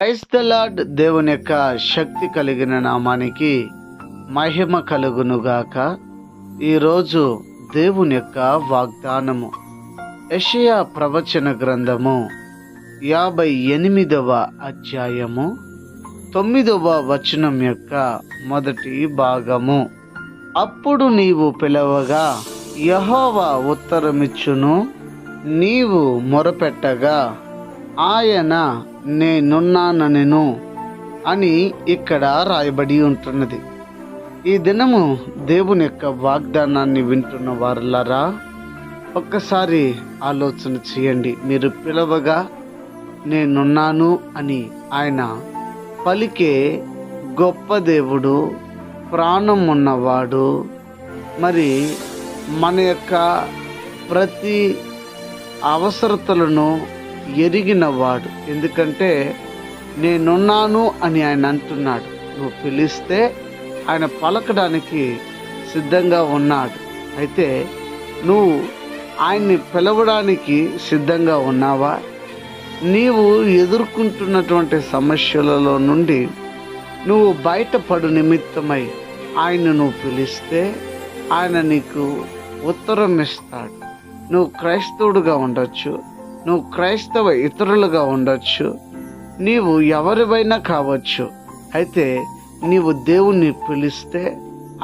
Praise the lord. దేవుని యొక్క శక్తి కలిగిన నామానికి మహిమ కలుగునుగాక. ఈరోజు దేవుని యొక్క వాగ్దానము యెషయా ప్రవచన గ్రంథము 58వ అధ్యాయము 9వ వచనం యొక్క మొదటి భాగము. అప్పుడు నీవు పిలవగా యెహోవా ఉత్తరమిచ్చును, నీవు మొరపెట్టగా ఆయన నేనున్నానెను అని ఇక్కడ రాయబడి ఉంటున్నది. ఈ దినము దేవుని యొక్క వాగ్దానాన్ని వింటున్న వారులారా, ఒక్కసారి ఆలోచన చేయండి. మీరు పిలవగా నేనున్నాను అని ఆయన పలికే గొప్ప దేవుడు, ప్రాణం ఉన్నవాడు, మరి మన యొక్క ప్రతి అవసరతలను ఎరిగినవాడు. ఎందుకంటే నేనున్నాను అని ఆయన అంటున్నాడు. నువ్వు పిలిస్తే ఆయన పలకడానికి సిద్ధంగా ఉన్నాడు. అయితే నువ్వు ఆయన్ని పిలవడానికి సిద్ధంగా ఉన్నావా? నీవు ఎదుర్కొంటున్నటువంటి సమస్యలలో నుండి నువ్వు బయటపడు నిమిత్తమై ఆయన్ను నువ్వు పిలిస్తే ఆయన నీకు ఉత్తరం ఇస్తాడు. నువ్వు క్రైస్తవుడుగా ఉండొచ్చు, నువ్వు క్రైస్తవ ఇతరులుగా ఉండొచ్చు, నీవు ఎవరివైనా కావచ్చు. అయితే నీవు దేవుణ్ణి పిలిస్తే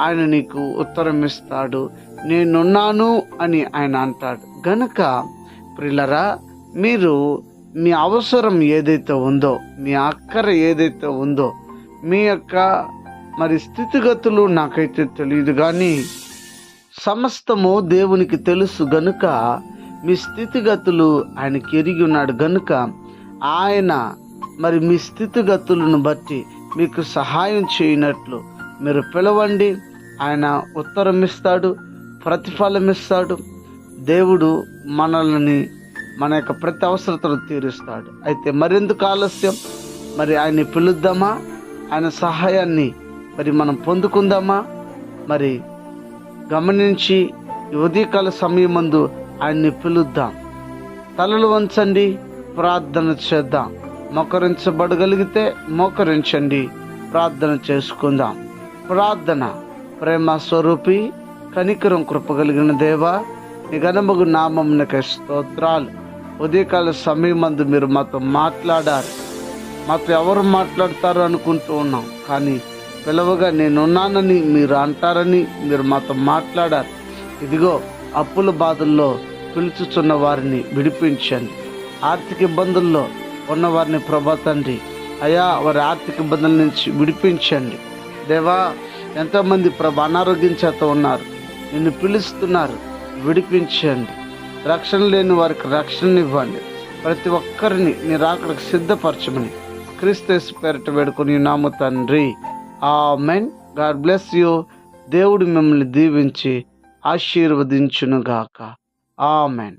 ఆయన నీకు ఉత్తరం ఇస్తాడు. నేనున్నాను అని ఆయన అంటాడు. గనుక ప్రియులరా, మీరు మీ అవసరం ఏదైతే ఉందో, మీ అక్కర ఏదైతే ఉందో, మీ యొక్క మరి స్థితిగతులు నాకైతే తెలియదు, కానీ సమస్తము దేవునికి తెలుసు. గనుక మీ స్థితిగతులు ఆయనకి ఎరిగి ఉన్నాడు. గనుక ఆయన మరి మీ స్థితిగతులను బట్టి మీకు సహాయం చేయనట్లు మీరు పిలవండి. ఆయన ఉత్తరం ఇస్తాడు, ప్రతిఫలం ఇస్తాడు. దేవుడు మనల్ని మన యొక్క ప్రతి అవసరతను తీరుస్తాడు. అయితే మరెందుకు ఆలస్యం? మరి ఆయన్ని పిలుద్దామా? ఆయన సహాయాన్ని మరి మనం పొందుకుందామా? మరి గమనించి ఈ ఉదయకాల సమయమందు ఆయన్ని పిలుద్దాం. తలలు వంచండి, ప్రార్థన చేద్దాం. మోకరించబడగలిగితే మోకరించండి, ప్రార్థన చేసుకుందాం. ప్రార్థన. ప్రేమ స్వరూపి, కనికరం కృపగలిగిన దేవా, నీ ఘనమగు నామమునకు స్తోత్రాలు. ఉదయకాల సమయమందు మీరు మాతో మాట్లాడారు. మాతో ఎవరు మాట్లాడతారు అనుకుంటూ ఉన్నాం, కానీ పిలవగా నేనున్నానని మీరు అంటారని మీరు మాతో మాట్లాడారు. ఇదిగో అప్పుల బాధల్లో పిలుచుచున్న వారిని విడిపించండి. ఆర్థిక ఇబ్బందుల్లో ఉన్నవారిని ప్రభా తండ్రి, అయా వారి ఆర్థిక ఇబ్బందుల నుంచి విడిపించండి. దేవా, ఎంతోమంది ప్రభా అనారోగ్యం చేత ఉన్నారు, నిన్ను పిలుస్తున్నారు, విడిపించండి. రక్షణ లేని వారికి రక్షణ ఇవ్వండి. ప్రతి ఒక్కరిని నీ రాకడకు సిద్ధపరచమని క్రీస్తు యేసు పేరిట వేడుకొని నామ తండ్రి, ఆమెన్. God bless you. దేవుడు మిమ్మల్ని దీవించి ఆశీర్వదించునుగాక. ఆమెన్.